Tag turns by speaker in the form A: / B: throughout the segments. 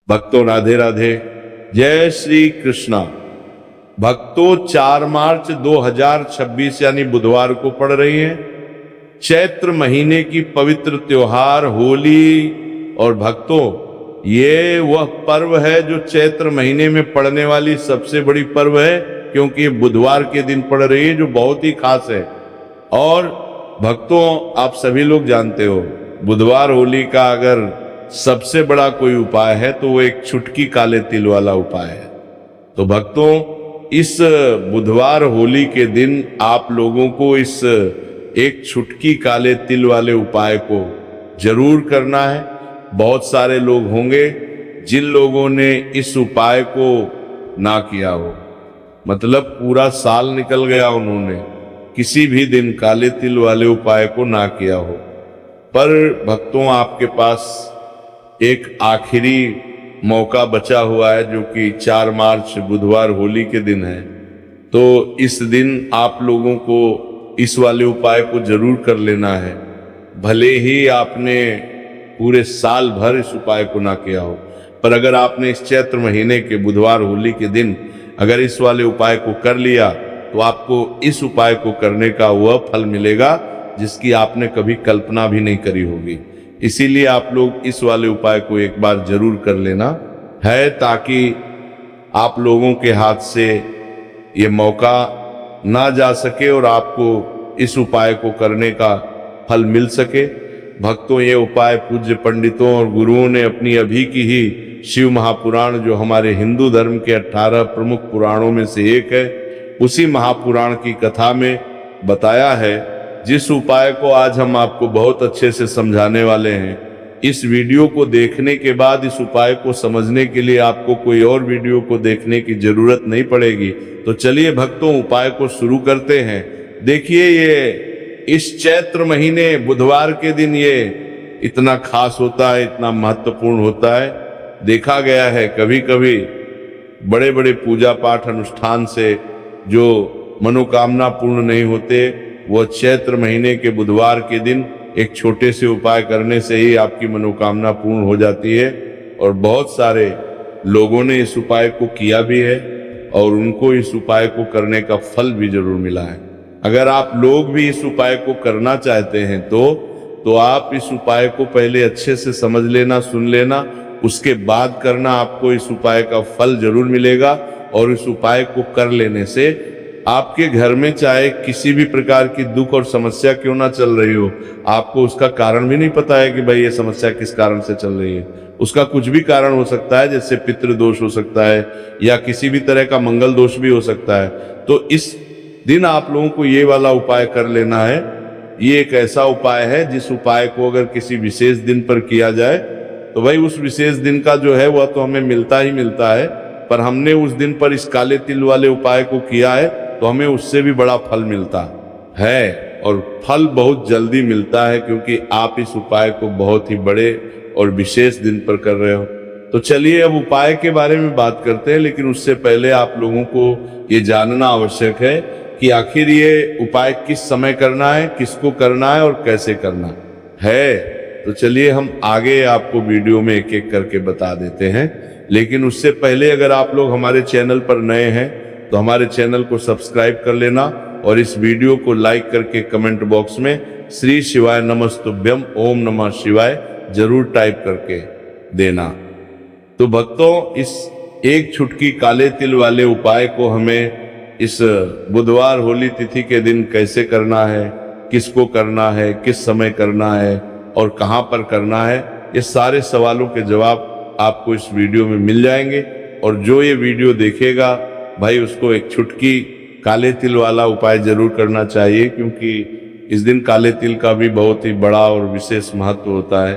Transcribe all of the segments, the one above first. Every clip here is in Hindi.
A: भक्तों राधे राधे, जय श्री कृष्णा। भक्तों 4 मार्च 2026 यानी बुधवार को पड़ रही है चैत्र महीने की पवित्र त्योहार होली। और भक्तों ये वह पर्व है जो चैत्र महीने में पड़ने वाली सबसे बड़ी पर्व है, क्योंकि ये बुधवार के दिन पड़ रही है जो बहुत ही खास है। और भक्तों आप सभी लोग जानते हो बुधवार होली का अगर सबसे बड़ा कोई उपाय है तो वो एक चुटकी काले तिल वाला उपाय है। तो भक्तों इस बुधवार होली के दिन आप लोगों को इस एक चुटकी काले तिल वाले उपाय को जरूर करना है। बहुत सारे लोग होंगे जिन लोगों ने इस उपाय को ना किया हो, मतलब पूरा साल निकल गया उन्होंने किसी भी दिन काले तिल वाले उपाय को ना किया हो, पर भक्तों आपके पास एक आखिरी मौका बचा हुआ है जो कि 4 मार्च बुधवार होली के दिन है। तो इस दिन आप लोगों को इस वाले उपाय को जरूर कर लेना है, भले ही आपने पूरे साल भर इस उपाय को ना किया हो। पर अगर आपने इस चैत्र महीने के बुधवार होली के दिन अगर इस वाले उपाय को कर लिया तो आपको इस उपाय को करने का वह फल मिलेगा जिसकी आपने कभी कल्पना भी नहीं करी होगी। इसीलिए आप लोग इस वाले उपाय को एक बार जरूर कर लेना है, ताकि आप लोगों के हाथ से ये मौका ना जा सके और आपको इस उपाय को करने का फल मिल सके। भक्तों ये उपाय पूज्य पंडितों और गुरुओं ने अपनी अभी की ही शिव महापुराण, जो हमारे हिंदू धर्म के 18 प्रमुख पुराणों में से एक है, उसी महापुराण की कथा में बताया है, जिस उपाय को आज हम आपको बहुत अच्छे से समझाने वाले हैं। इस वीडियो को देखने के बाद इस उपाय को समझने के लिए आपको कोई और वीडियो को देखने की जरूरत नहीं पड़ेगी। तो चलिए भक्तों उपाय को शुरू करते हैं। देखिए ये इस चैत्र महीने बुधवार के दिन ये इतना खास होता है, इतना महत्वपूर्ण होता है। देखा गया है कभी कभी बड़े बड़े पूजा पाठ अनुष्ठान से जो मनोकामना पूर्ण नहीं होते, वो चैत्र महीने के बुधवार के दिन एक छोटे से उपाय करने से ही आपकी मनोकामना पूर्ण हो जाती है। और बहुत सारे लोगों ने इस उपाय को किया भी है और उनको इस उपाय को करने का फल भी जरूर मिला है। अगर आप लोग भी इस उपाय को करना चाहते हैं तो आप इस उपाय को पहले अच्छे से समझ लेना, सुन लेना, उसके बाद करना, आपको इस उपाय का फल जरूर मिलेगा। और इस उपाय को कर लेने से आपके घर में चाहे किसी भी प्रकार की दुख और समस्या क्यों ना चल रही हो, आपको उसका कारण भी नहीं पता है कि भाई ये समस्या किस कारण से चल रही है। उसका कुछ भी कारण हो सकता है, जैसे पितृदोष हो सकता है या किसी भी तरह का मंगल दोष भी हो सकता है। तो इस दिन आप लोगों को ये वाला उपाय कर लेना है। ये एक ऐसा उपाय है जिस उपाय को अगर किसी विशेष दिन पर किया जाए तो भाई उस विशेष दिन का जो है वह तो हमें मिलता ही मिलता है, पर हमने उस दिन पर इस काले तिल वाले उपाय को किया है तो हमें उससे भी बड़ा फल मिलता है। और फल बहुत जल्दी मिलता है क्योंकि आप इस उपाय को बहुत ही बड़े और विशेष दिन पर कर रहे हो। तो चलिए अब उपाय के बारे में बात करते हैं, लेकिन उससे पहले आप लोगों को ये जानना आवश्यक है कि आखिर ये उपाय किस समय करना है, किसको करना है और कैसे करना है। तो चलिए हम आगे आपको वीडियो में एक एक करके बता देते हैं। लेकिन उससे पहले अगर आप लोग हमारे चैनल पर नए हैं तो हमारे चैनल को सब्सक्राइब कर लेना और इस वीडियो को लाइक करके कमेंट बॉक्स में श्री शिवाय नमस्तुभ्यम ओम नमः शिवाय जरूर टाइप करके देना। तो भक्तों इस एक चुटकी काले तिल वाले उपाय को हमें इस बुधवार होली तिथि के दिन कैसे करना है, किसको करना है, किस समय करना है और कहां पर करना है, ये सारे सवालों के जवाब आपको इस वीडियो में मिल जाएंगे। और जो ये वीडियो देखेगा भाई उसको एक चुटकी काले तिल वाला उपाय जरूर करना चाहिए, क्योंकि इस दिन काले तिल का भी बहुत ही बड़ा और विशेष महत्व होता है।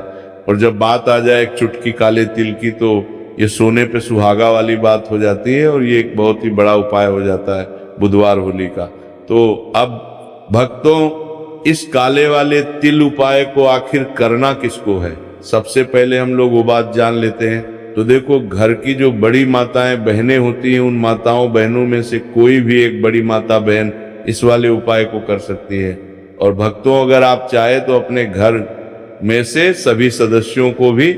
A: और जब बात आ जाए एक चुटकी काले तिल की तो ये सोने पे सुहागा वाली बात हो जाती है और ये एक बहुत ही बड़ा उपाय हो जाता है बुधवार होली का। तो अब भक्तों इस काले वाले तिल उपाय को आखिर करना किसको है, सबसे पहले हम लोग वो बात जान लेते हैं। तो देखो घर की जो बड़ी माताएं बहनें होती हैं, उन माताओं बहनों में से कोई भी एक बड़ी माता बहन इस वाले उपाय को कर सकती है। और भक्तों अगर आप चाहे तो अपने घर में से सभी सदस्यों को भी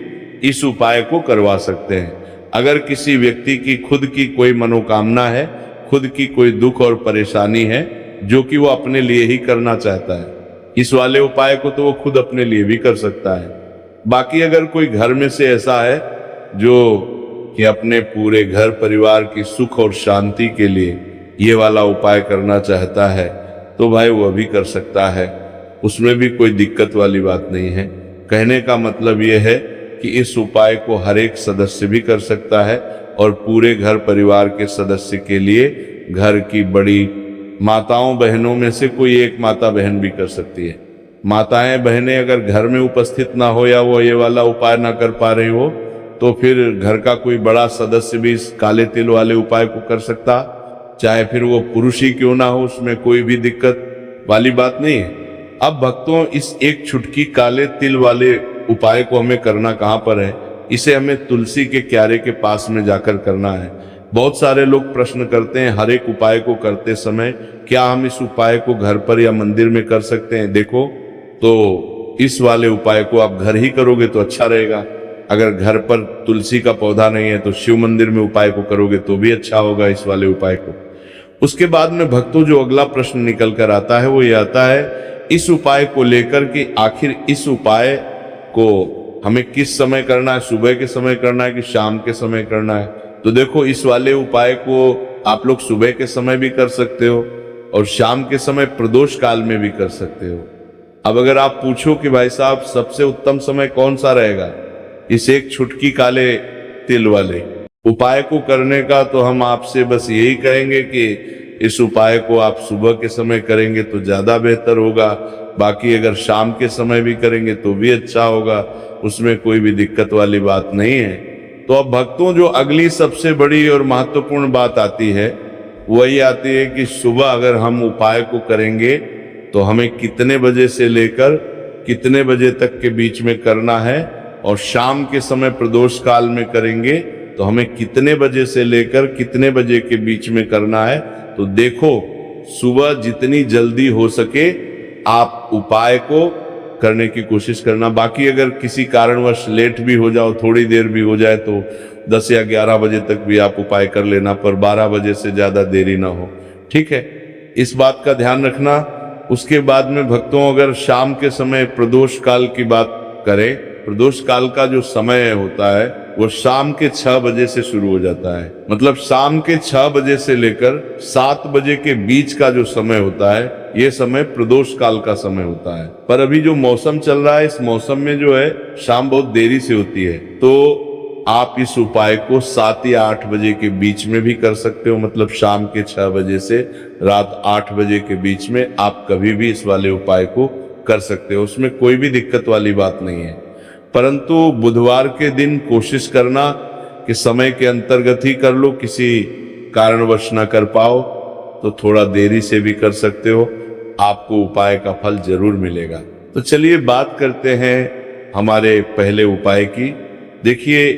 A: इस उपाय को करवा सकते हैं। अगर किसी व्यक्ति की खुद की कोई मनोकामना है, खुद की कोई दुख और परेशानी है जो कि वो अपने लिए ही करना चाहता है, इस वाले उपाय को तो वो खुद अपने लिए भी कर सकता है। बाकी अगर कोई घर में से ऐसा है जो कि अपने पूरे घर परिवार की सुख और शांति के लिए ये वाला उपाय करना चाहता है, तो भाई वो भी कर सकता है, उसमें भी कोई दिक्कत वाली बात नहीं है। कहने का मतलब ये है कि इस उपाय को हर एक सदस्य भी कर सकता है और पूरे घर परिवार के सदस्य के लिए घर की बड़ी माताओं बहनों में से कोई एक माता बहन भी कर सकती है। माताएं बहनें अगर घर में उपस्थित ना हो या वो ये वाला उपाय ना कर पा रही हो, तो फिर घर का कोई बड़ा सदस्य भी इस काले तिल वाले उपाय को कर सकता, चाहे फिर वो पुरुष ही क्यों ना हो, उसमें कोई भी दिक्कत वाली बात नहीं है। अब भक्तों, इस एक छुटकी काले तिल वाले उपाय को हमें करना कहाँ पर है? इसे हमें तुलसी के क्यारे के पास में जाकर करना है। बहुत सारे लोग प्रश्न करते हैं हर एक उपाय को करते समय, क्या हम इस उपाय को घर पर या मंदिर में कर सकते हैं? देखो, तो इस वाले उपाय को आप घर ही करोगे तो अच्छा रहेगा। अगर घर पर तुलसी का पौधा नहीं है तो शिव मंदिर में उपाय को करोगे तो भी अच्छा होगा इस वाले उपाय को। उसके बाद में भक्तों, जो अगला प्रश्न निकल कर आता है वो ये आता है इस उपाय को लेकर कि आखिर इस उपाय को हमें किस समय करना है, सुबह के समय करना है कि शाम के समय करना है? तो देखो, इस वाले उपाय को आप लोग सुबह के समय भी कर सकते हो और शाम के समय प्रदोष काल में भी कर सकते हो। अब अगर आप पूछो कि भाई साहब सबसे उत्तम समय कौन सा रहेगा इस एक छुटकी काले तिल वाले उपाय को करने का, तो हम आपसे बस यही कहेंगे कि इस उपाय को आप सुबह के समय करेंगे तो ज्यादा बेहतर होगा। बाकी अगर शाम के समय भी करेंगे तो भी अच्छा होगा, उसमें कोई भी दिक्कत वाली बात नहीं है। तो अब भक्तों, जो अगली सबसे बड़ी और महत्वपूर्ण बात आती है वही आती है कि सुबह अगर हम उपाय को करेंगे तो हमें कितने बजे से लेकर कितने बजे तक के बीच में करना है, और शाम के समय प्रदोष काल में करेंगे तो हमें कितने बजे से लेकर कितने बजे के बीच में करना है। तो देखो, सुबह जितनी जल्दी हो सके आप उपाय को करने की कोशिश करना। बाकी अगर किसी कारणवश लेट भी हो जाओ, थोड़ी देर भी हो जाए, तो 10 या 11 बजे तक भी आप उपाय कर लेना, पर 12 बजे से ज्यादा देरी ना हो, ठीक है? इस बात का ध्यान रखना। उसके बाद में भक्तों, अगर शाम के समय प्रदोष काल की बात करें, प्रदोष काल का जो समय होता है वो शाम के 6 बजे से शुरू हो जाता है। मतलब शाम के 6 बजे से लेकर 7 बजे के बीच का जो समय होता है, ये समय प्रदोष काल का समय होता है। पर अभी जो मौसम चल रहा है, इस मौसम में जो है शाम बहुत देरी से होती है, तो आप इस उपाय को 7 या 8 बजे के बीच में भी कर सकते हो। मतलब शाम के 6 बजे से रात 8 बजे के बीच में आप कभी भी इस वाले उपाय को कर सकते हो, उसमें कोई भी दिक्कत वाली बात नहीं है। परंतु बुधवार के दिन कोशिश करना कि समय के अंतर्गत ही कर लो, किसी कारणवश ना कर पाओ तो थोड़ा देरी से भी कर सकते हो, आपको उपाय का फल जरूर मिलेगा। तो चलिए बात करते हैं हमारे पहले उपाय की। देखिए,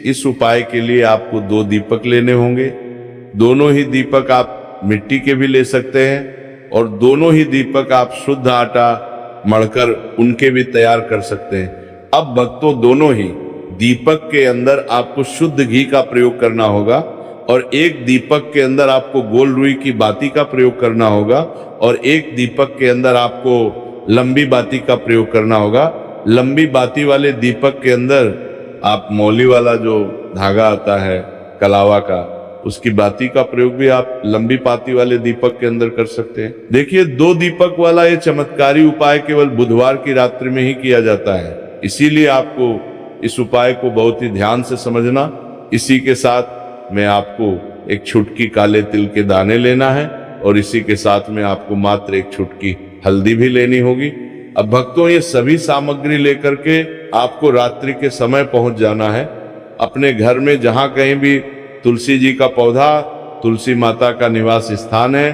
A: इस उपाय के लिए आपको 2 दीपक लेने होंगे। दोनों ही दीपक आप मिट्टी के भी ले सकते हैं और दोनों ही दीपक आप शुद्ध आटा मढ़कर उनके भी तैयार कर सकते हैं। अब भक्तों, दोनों ही दीपक के अंदर आपको शुद्ध घी का प्रयोग करना होगा और एक दीपक के अंदर आपको गोल रुई की बाती का प्रयोग करना होगा और एक दीपक के अंदर आपको लंबी बाती का प्रयोग करना होगा। लंबी बाती वाले दीपक के अंदर आप मौली वाला जो धागा आता है कलावा का, उसकी बाती का प्रयोग भी आप लंबी पाती वाले दीपक के अंदर कर सकते हैं। देखिए, 2 दीपक वाला ये चमत्कारी उपाय केवल बुधवार की रात्रि में ही किया जाता है, इसीलिए आपको इस उपाय को बहुत ही ध्यान से समझना। इसी के साथ में आपको एक छुटकी काले तिल के दाने लेना है और इसी के साथ में आपको मात्र एक छुटकी हल्दी भी लेनी होगी। अब भक्तों, ये सभी सामग्री लेकर के आपको रात्रि के समय पहुंच जाना है अपने घर में, जहां कहीं भी तुलसी जी का पौधा, तुलसी माता का निवास स्थान है,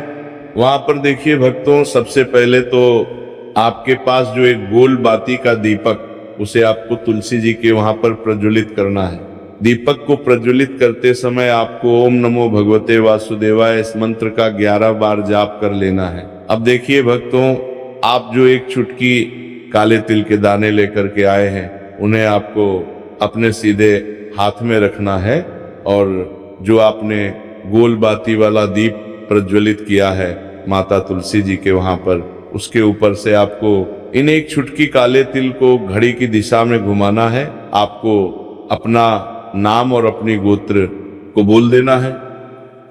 A: वहां पर देखिए भक्तों, सबसे पहले तो आपके पास जो एक गोल बाती का दीपक, उसे आपको तुलसी जी के वहां पर प्रज्वलित करना है। दीपक को प्रज्वलित करते समय आपको ओम नमो भगवते वासुदेवाय इस मंत्र का 11 बार जाप कर लेना है। अब देखिए भक्तों, आप जो एक चुटकी काले तिल के दाने लेकर के आए हैं, उन्हें आपको अपने सीधे हाथ में रखना है और जो आपने गोल बाती वाला दीप प्रज्वलित किया है माता तुलसी जी के वहां पर, उसके ऊपर से आपको इन एक चुटकी काले तिल को घड़ी की दिशा में घुमाना है। आपको अपना नाम और अपनी गोत्र को बोल देना है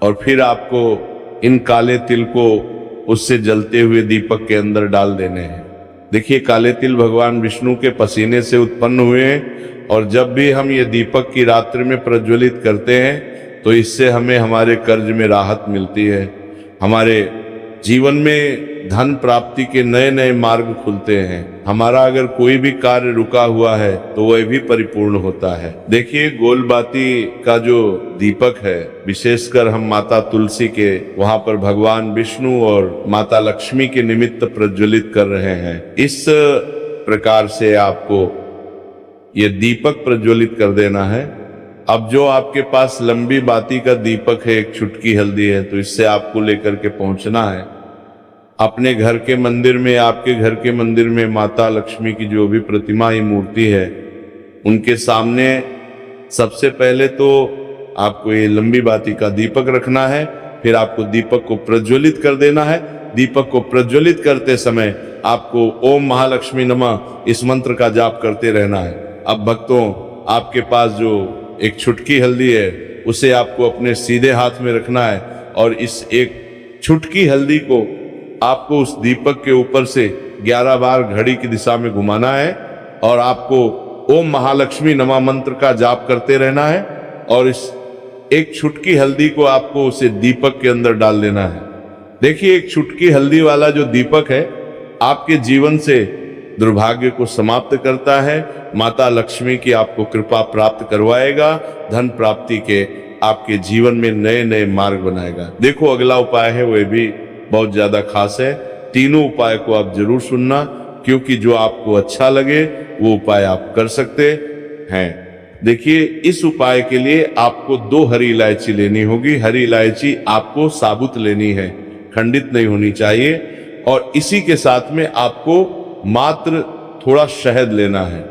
A: और फिर आपको इन काले तिल को उससे जलते हुए दीपक के अंदर डाल देने हैं। देखिए, काले तिल भगवान विष्णु के पसीने से उत्पन्न हुए हैं और जब भी हम ये दीपक की रात्रि में प्रज्वलित करते हैं तो इससे हमें हमारे कर्ज में राहत मिलती है, हमारे जीवन में धन प्राप्ति के नए नए मार्ग खुलते हैं। हमारा अगर कोई भी कार्य रुका हुआ है तो वह भी परिपूर्ण होता है। देखिए, गोलबाती का जो दीपक है, विशेषकर हम माता तुलसी के वहां पर भगवान विष्णु और माता लक्ष्मी के निमित्त प्रज्वलित कर रहे हैं। इस प्रकार से आपको ये दीपक प्रज्वलित कर देना है। अब जो आपके पास लंबी बाती का दीपक है, एक चुटकी हल्दी है, तो इससे आपको लेकर के पहुंचना है अपने घर के मंदिर में। आपके घर के मंदिर में माता लक्ष्मी की जो भी प्रतिमा या मूर्ति है, उनके सामने सबसे पहले तो आपको ये लंबी बाती का दीपक रखना है, फिर आपको दीपक को प्रज्वलित कर देना है। दीपक को प्रज्वलित करते समय आपको ओम महालक्ष्मी नमः इस मंत्र का जाप करते रहना है। अब भक्तों, आपके पास जो एक चुटकी हल्दी है उसे आपको अपने सीधे हाथ में रखना है और इस एक चुटकी हल्दी को आपको उस दीपक के ऊपर से 11 बार घड़ी की दिशा में घुमाना है और आपको ओम महालक्ष्मी नमः मंत्र का जाप करते रहना है और इस एक चुटकी हल्दी को आपको उसे दीपक के अंदर डाल देना है। देखिए, एक चुटकी हल्दी वाला जो दीपक है आपके जीवन से दुर्भाग्य को समाप्त करता है, माता लक्ष्मी की आपको कृपा प्राप्त करवाएगा, धन प्राप्ति के आपके जीवन में नए नए मार्ग बनाएगा। देखो, अगला उपाय है वह भी बहुत ज्यादा खास है। तीनों उपाय को आप जरूर सुनना, क्योंकि जो आपको अच्छा लगे वो उपाय आप कर सकते हैं। देखिए, इस उपाय के लिए आपको 2 हरी इलायची लेनी होगी। हरी इलायची आपको साबुत लेनी है, खंडित नहीं होनी चाहिए। और इसी के साथ में आपको मात्र थोड़ा शहद लेना है।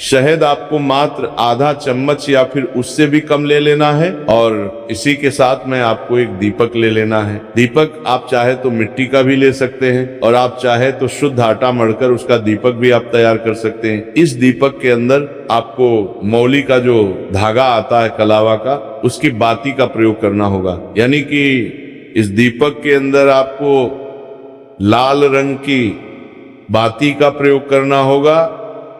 A: शहद आपको मात्र आधा चम्मच या फिर उससे भी कम ले लेना है। और इसी के साथ में आपको एक दीपक ले लेना है। दीपक आप चाहे तो मिट्टी का भी ले सकते हैं और आप चाहे तो शुद्ध आटा मढ़कर उसका दीपक भी आप तैयार कर सकते हैं। इस दीपक के अंदर आपको मौली का जो धागा आता है कलावा का, उसकी बाती का प्रयोग करना होगा। यानी कि इस दीपक के अंदर आपको लाल रंग की बाती का प्रयोग करना होगा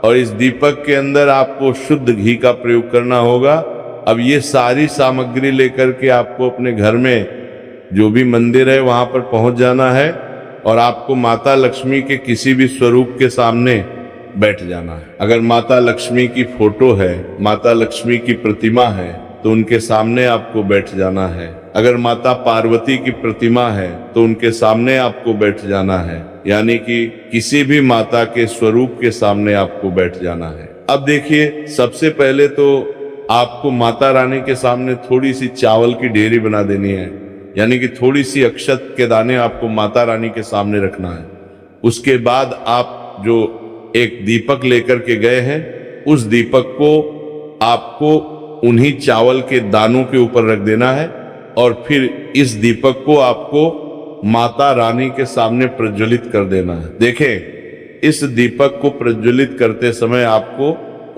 A: और इस दीपक के अंदर आपको शुद्ध घी का प्रयोग करना होगा। अब ये सारी सामग्री लेकर के आपको अपने घर में जो भी मंदिर है वहां पर पहुंच जाना है और आपको माता लक्ष्मी के किसी भी स्वरूप के सामने बैठ जाना है। अगर माता लक्ष्मी की फोटो है, माता लक्ष्मी की प्रतिमा है, तो उनके सामने आपको बैठ जाना है। अगर माता पार्वती की प्रतिमा है तो उनके सामने आपको बैठ जाना है। यानी कि किसी भी माता के स्वरूप के सामने आपको बैठ जाना है। अब देखिए, सबसे पहले तो आपको माता रानी के सामने थोड़ी सी चावल की ढेरी बना देनी है। यानी कि थोड़ी सी अक्षत के दाने आपको माता रानी के सामने रखना है। उसके बाद आप जो एक दीपक लेकर के गए हैं, उस दीपक को आपको उन्हीं चावल के दानों के ऊपर रख देना है और फिर इस दीपक को आपको माता रानी के सामने प्रज्वलित कर देना है। देखें, इस दीपक को प्रज्वलित करते समय आपको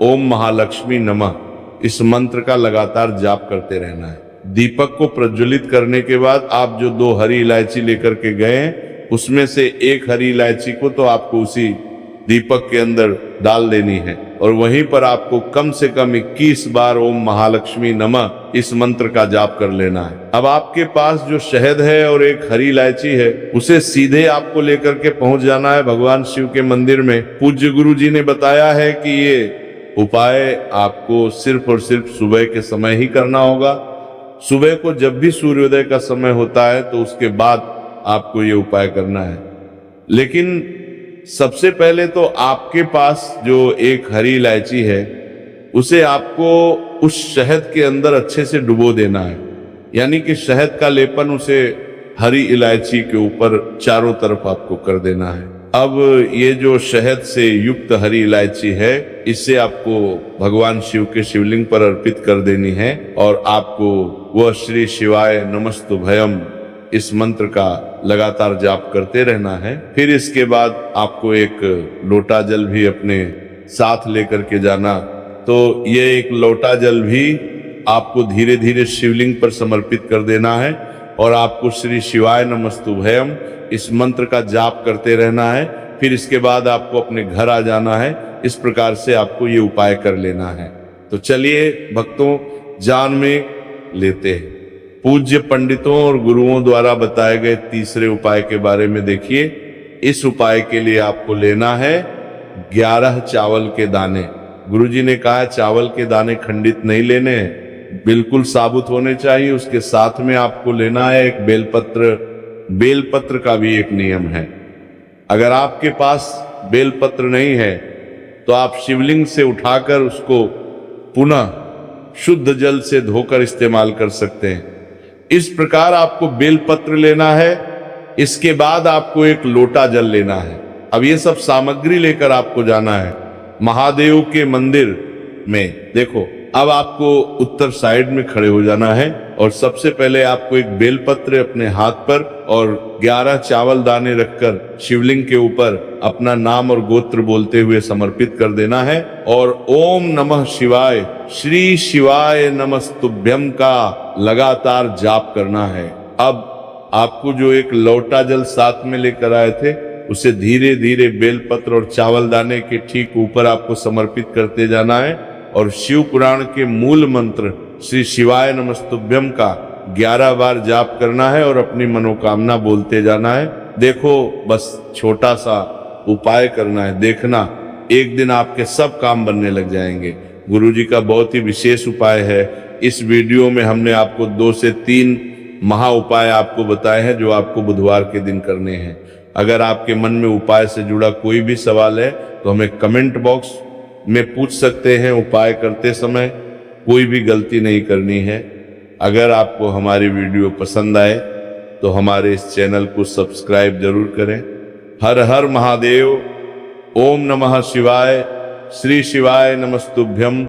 A: ओम महालक्ष्मी नमः इस मंत्र का लगातार जाप करते रहना है। दीपक को प्रज्वलित करने के बाद आप जो 2 हरी इलायची लेकर के गए हैं, उसमें से एक हरी इलायची को तो आपको उसी दीपक के अंदर डाल देनी है और वहीं पर आपको कम से कम 21 बार ओम महालक्ष्मी नमः इस मंत्र का जाप कर लेना है। अब आपके पास जो शहद है और एक हरी इलायची है, उसे सीधे आपको लेकर के पहुंच जाना है भगवान शिव के मंदिर में। पूज्य गुरु जी ने बताया है कि ये उपाय आपको सिर्फ और सिर्फ सुबह के समय ही करना होगा। सुबह को जब भी सूर्योदय का समय होता है तो उसके बाद आपको ये उपाय करना है। लेकिन सबसे पहले तो आपके पास जो एक हरी इलायची है, उसे आपको उस शहद के अंदर अच्छे से डुबो देना है। यानी कि शहद का लेपन उसे हरी इलायची के ऊपर चारों तरफ आपको कर देना है। अब ये जो शहद से युक्त हरी इलायची है, इसे आपको भगवान शिव के शिवलिंग पर अर्पित कर देनी है और आपको वह श्री शिवाय नमस्तुभयम इस मंत्र का लगातार जाप करते रहना है। फिर इसके बाद आपको एक लोटा जल भी अपने साथ लेकर के जाना। तो ये एक लोटा जल भी आपको धीरे धीरे शिवलिंग पर समर्पित कर देना है और आपको श्री शिवाय नमस्तुभयम इस मंत्र का जाप करते रहना है। फिर इसके बाद आपको अपने घर आ जाना है। इस प्रकार से आपको ये उपाय कर लेना है। तो चलिए भक्तों, जान में लेते हैं। पूज्य पंडितों और गुरुओं द्वारा बताए गए तीसरे उपाय के बारे में देखिए। इस उपाय के लिए आपको लेना है 11 चावल के दाने। गुरुजी ने कहा चावल के दाने खंडित नहीं लेने हैं, बिल्कुल साबुत होने चाहिए। उसके साथ में आपको लेना है एक बेलपत्र। बेलपत्र का भी एक नियम है, अगर आपके पास बेलपत्र नहीं है तो आप शिवलिंग से उठाकर उसको पुनः शुद्ध जल से धोकर इस्तेमाल कर सकते हैं। इस प्रकार आपको बेलपत्र लेना है। इसके बाद आपको एक लोटा जल लेना है। अब ये सब सामग्री लेकर आपको जाना है महादेव के मंदिर में। देखो, अब आपको उत्तर साइड में खड़े हो जाना है और सबसे पहले आपको एक बेलपत्र अपने हाथ पर और 11 चावल दाने रखकर शिवलिंग के ऊपर अपना नाम और गोत्र बोलते हुए समर्पित कर देना है और ओम नमः शिवाय श्री शिवाय नमस्तुभ्यम का लगातार जाप करना है। अब आपको जो एक लोटा जल साथ में लेकर आए थे, उसे धीरे धीरे बेलपत्र और चावल दाने के ठीक ऊपर आपको समर्पित करते जाना है और शिव पुराण के मूल मंत्र श्री शिवाय नमस्तुभ्यम का 11 बार जाप करना है और अपनी मनोकामना बोलते जाना है। देखो, बस छोटा सा उपाय करना है, देखना एक दिन आपके सब काम बनने लग जाएंगे। गुरुजी का बहुत ही विशेष उपाय है। इस वीडियो में हमने आपको 2 से 3 महा उपाय आपको बताए हैं जो आपको बुधवार के दिन करने हैं। अगर आपके मन में उपाय से जुड़ा कोई भी सवाल है तो हमें कमेंट बॉक्स में पूछ सकते हैं। उपाय करते समय कोई भी गलती नहीं करनी है। अगर आपको हमारी वीडियो पसंद आए तो हमारे इस चैनल को सब्सक्राइब जरूर करें। हर हर महादेव। ओम नमः शिवाय। श्री शिवाय नमस्तुभ्यम।